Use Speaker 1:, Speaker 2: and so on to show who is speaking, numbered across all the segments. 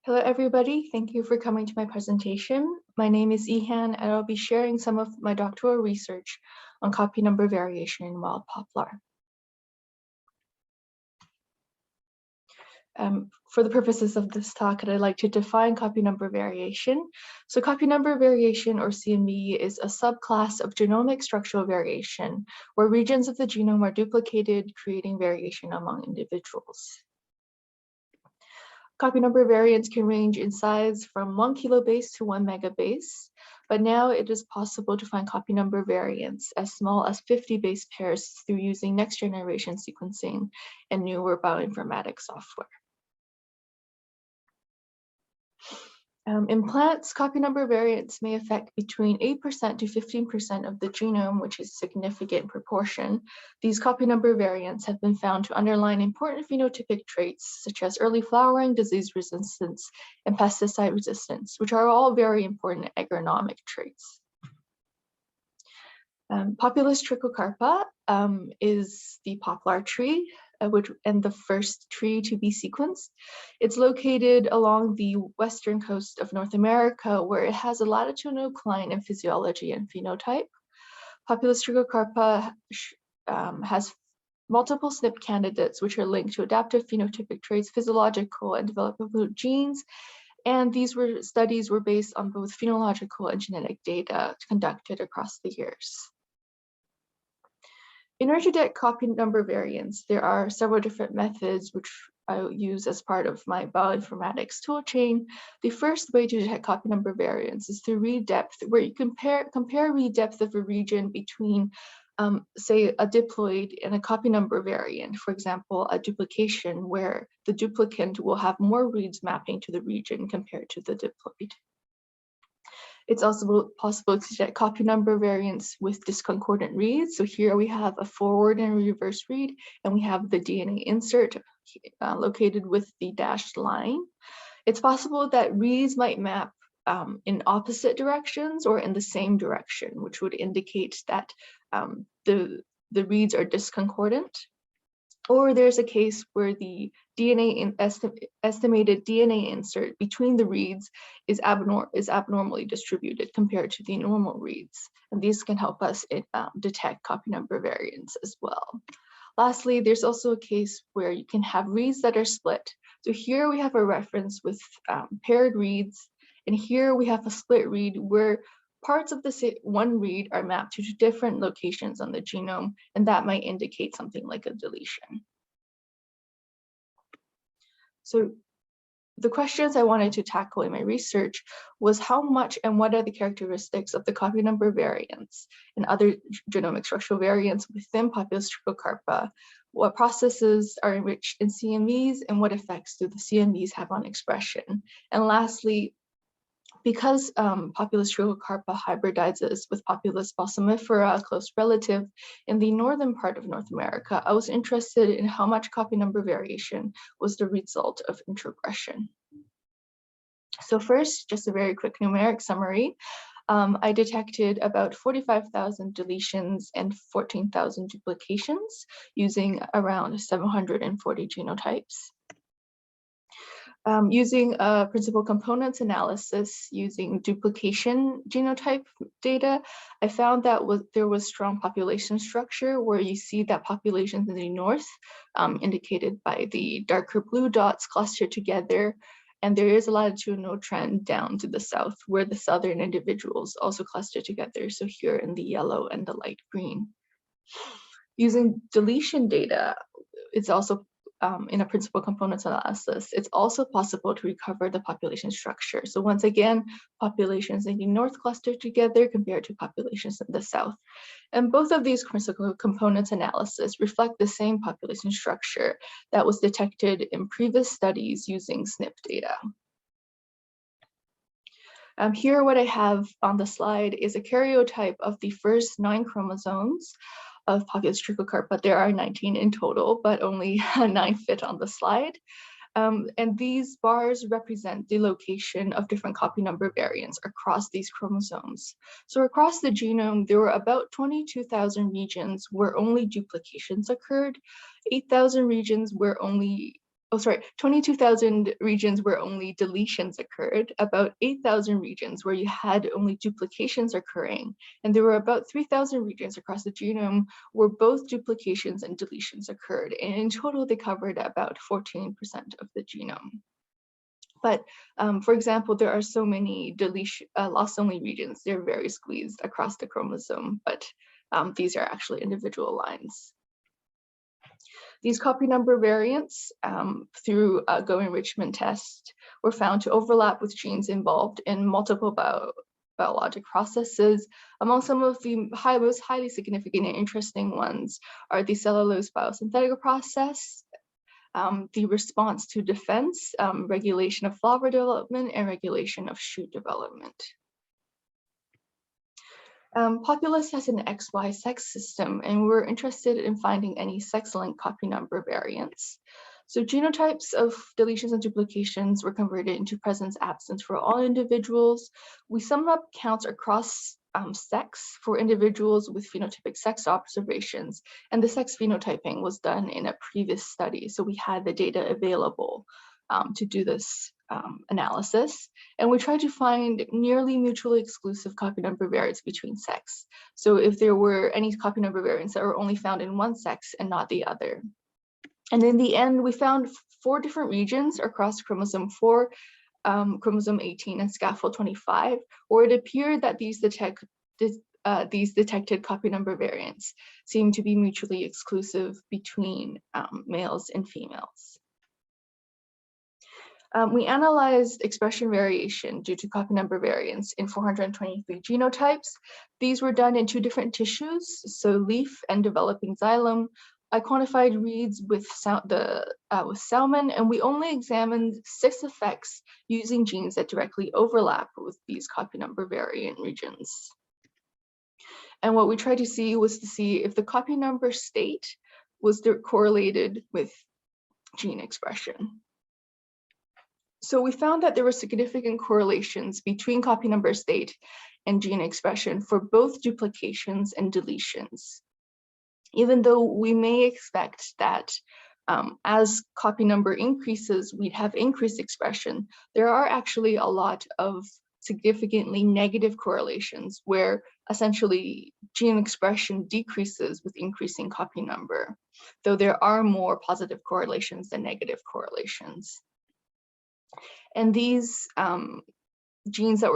Speaker 1: Hello, everybody. Thank you for coming to my presentation. My name is Yihan, and I'll be sharing some of my doctoral research on copy number variation in wild poplar. For the purposes of this talk, I'd like to define copy number variation. So copy number variation, or CNV, is a subclass of genomic structural variation, where regions of the genome are duplicated, creating variation among individuals. Copy number variants can range in size from 1 kilobase to 1 megabase, but now it is possible to find copy number variants as small as 50 base pairs through using next generation sequencing and newer bioinformatics software. In plants, copy number variants may affect between 8% to 15% of the genome, which is a significant proportion. These copy number variants have been found to underline important phenotypic traits such as early flowering, disease resistance, and pesticide resistance, which are all very important agronomic traits. Populus trichocarpa is the poplar tree, and the first tree to be sequenced. It's located along the western coast of North America, where it has a latitudinal decline in physiology and phenotype. Populus trichocarpa has multiple SNP candidates, which are linked to adaptive phenotypic traits, physiological and developmental genes. And these studies were based on both phenological and genetic data conducted across the years. In order to detect copy number variants, there are several different methods which I use as part of my bioinformatics toolchain. The first way to detect copy number variants is through read depth, where you compare read depth of a region between, say, a diploid and a copy number variant. For example, a duplication, where the duplicant will have more reads mapping to the region compared to the diploid. It's also possible to detect copy number variants with disconcordant reads. So here we have a forward and reverse read, and we have the DNA insert located with the dashed line. It's possible that reads might map in opposite directions or in the same direction, which would indicate that the reads are disconcordant. Or there's a case where the estimated DNA insert between the reads is abnormally distributed compared to the normal reads. And these can help us detect copy number variants as well. Lastly, there's also a case where you can have reads that are split. So here we have a reference with paired reads, and here we have a split read where parts of the one read are mapped to different locations on the genome, and that might indicate something like a deletion. So the questions I wanted to tackle in my research was how much and what are the characteristics of the copy number variants and other genomic structural variants within Populus trichocarpa, what processes are enriched in CNVs, and what effects do the CNVs have on expression. And lastly, because Populus trichocarpa hybridizes with Populus balsamifera, a close relative, in the northern part of North America, I was interested in how much copy number variation was the result of introgression. So first, just a very quick numeric summary. I detected about 45,000 deletions and 14,000 duplications using around 740 genotypes. Using principal components analysis using duplication genotype data, I found that there was strong population structure, where you see that populations in the north, indicated by the darker blue dots, clustered together, and there is a latitudinal trend down to the south, where the southern individuals also cluster together, so here in the yellow and the light green. Using deletion data, it's also in a principal components analysis, it's also possible to recover the population structure. So once again, populations in the north cluster together compared to populations in the south. And both of these principal components analysis reflect the same population structure that was detected in previous studies using SNP data. Here, what I have on the slide is a karyotype of the first 9 chromosomes of Populus trichocarpa. There are 19 in total, but only 9 fit on the slide. And these bars represent the location of different copy number variants across these chromosomes. So across the genome, there were about 22,000 regions where only duplications occurred, 8,000 regions where only 22,000 regions where only deletions occurred, about 8,000 regions where you had only duplications occurring, and there were about 3,000 regions across the genome where both duplications and deletions occurred, and in total they covered about 14% of the genome. But for example, there are so many loss-only regions, they're very squeezed across the chromosome, but these are actually individual lines. These copy number variants through a Go enrichment test were found to overlap with genes involved in multiple biologic processes. Among some of the most highly significant and interesting ones are the cellulose biosynthetic process, the response to defense, regulation of flower development, and regulation of shoot development. Populus has an XY sex system, and we're interested in finding any sex-linked copy number variants. So genotypes of deletions and duplications were converted into presence-absence for all individuals. We summed up counts across sex for individuals with phenotypic sex observations, and the sex phenotyping was done in a previous study, so we had the data available to do this analysis, and we tried to find nearly mutually exclusive copy number variants between sex. So if there were any copy number variants that were only found in one sex and not the other. And in the end, we found 4 different regions across chromosome 4, chromosome 18, and scaffold 25, where it appeared that these detected copy number variants seem to be mutually exclusive between males and females. We analyzed expression variation due to copy number variants in 423 genotypes. These were done in 2 different tissues, so leaf and developing xylem. I quantified reads with salmon, and we only examined 6 effects using genes that directly overlap with these copy number variant regions. And what we tried to see was to see if the copy number state was correlated with gene expression. So we found that there were significant correlations between copy number state and gene expression for both duplications and deletions. Even though we may expect that as copy number increases, we'd have increased expression, there are actually a lot of significantly negative correlations where essentially gene expression decreases with increasing copy number, though there are more positive correlations than negative correlations. And these genes that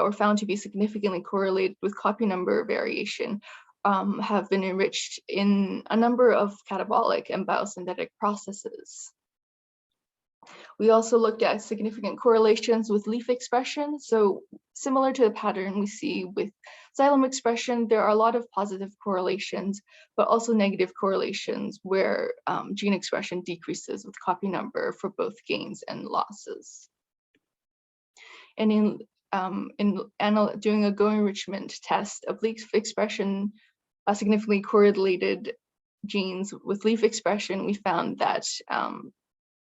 Speaker 1: were found to be significantly correlated with copy number variation have been enriched in a number of catabolic and biosynthetic processes. We also looked at significant correlations with leaf expression. So similar to the pattern we see with xylem expression, there are a lot of positive correlations, but also negative correlations where gene expression decreases with copy number for both gains and losses. And in doing a Go enrichment test of leaf expression, significantly correlated genes with leaf expression, we found that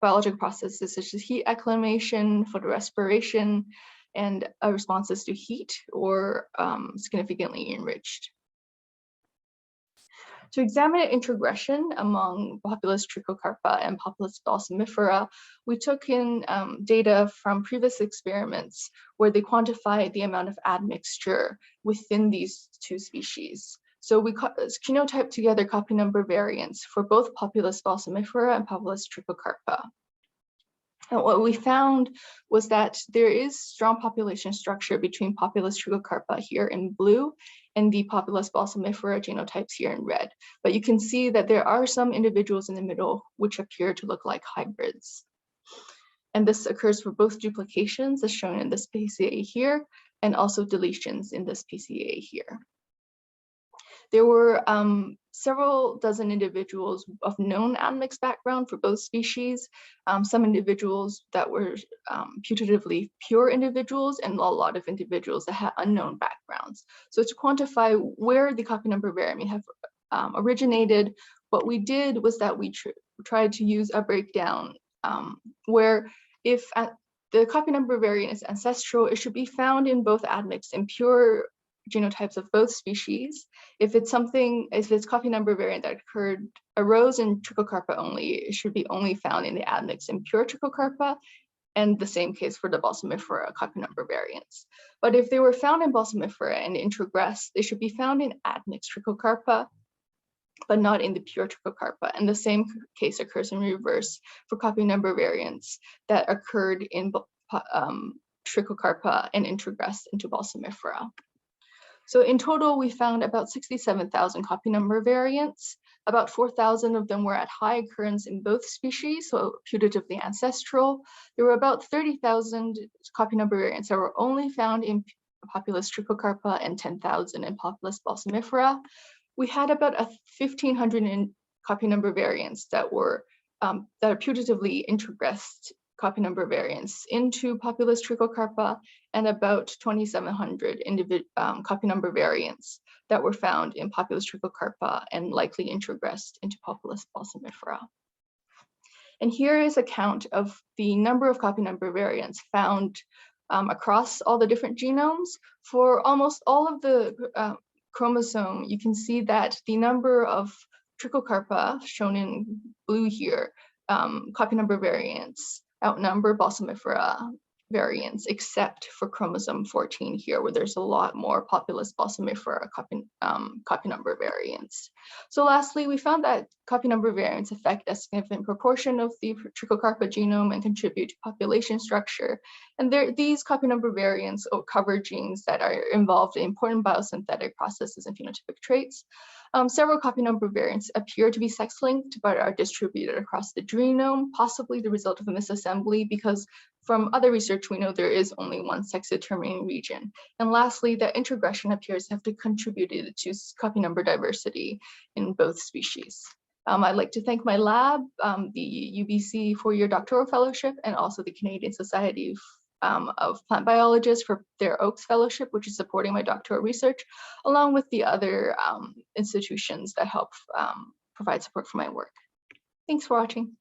Speaker 1: biological processes such as heat acclimation, photorespiration, and responses to heat were significantly enriched. To examine introgression among Populus trichocarpa and Populus balsamifera, we took in data from previous experiments where they quantified the amount of admixture within these 2 species. So we genotyped together copy number variants for both Populus balsamifera and Populus trichocarpa. And what we found was that there is strong population structure between Populus trichocarpa here in blue and the Populus balsamifera genotypes here in red. But you can see that there are some individuals in the middle which appear to look like hybrids. And this occurs for both duplications as shown in this PCA here, and also deletions in this PCA here. There were several dozen individuals of known admixed background for both species, some individuals that were putatively pure individuals, and a lot of individuals that had unknown backgrounds. So to quantify where the copy number variant may have originated, what we did was that we tried to use a breakdown where if the copy number variant is ancestral, it should be found in both admixed and pure genotypes of both species. If it's copy number variant that arose in trichocarpa only, it should be only found in the admixed and pure trichocarpa, and the same case for the balsamifera copy number variants. But if they were found in balsamifera and introgressed, they should be found in admixed trichocarpa, but not in the pure trichocarpa. And the same case occurs in reverse for copy number variants that occurred in trichocarpa and introgressed into balsamifera. So in total, we found about 67,000 copy number variants. About 4,000 of them were at high occurrence in both species, so putatively ancestral. There were about 30,000 copy number variants that were only found in Populus trichocarpa and 10,000 in Populus balsamifera. We had about 1,500 copy number variants that are putatively introgressed copy number variants into Populus trichocarpa, and about 2,700 copy number variants that were found in Populus trichocarpa and likely introgressed into Populus balsamifera. And here is a count of the number of copy number variants found across all the different genomes. For almost all of the chromosome, you can see that the number of trichocarpa, shown in blue here, copy number variants outnumber balsamifera variants, except for chromosome 14 here, where there's a lot more Populus balsamifera copy number variants. So lastly, we found that copy number variants affect a significant proportion of the trichocarpa genome and contribute to population structure. And these copy number variants cover genes that are involved in important biosynthetic processes and phenotypic traits. Several copy number variants appear to be sex-linked, but are distributed across the genome, possibly the result of a misassembly, because from other research, we know there is only one sex-determining region. And lastly, that introgression appears to have contributed to copy number diversity in both species. I'd like to thank my lab, the UBC four-year doctoral fellowship, and also the Canadian Society of Plant Biologists for their Oaks Fellowship, which is supporting my doctoral research, along with the other institutions that help provide support for my work. Thanks for watching.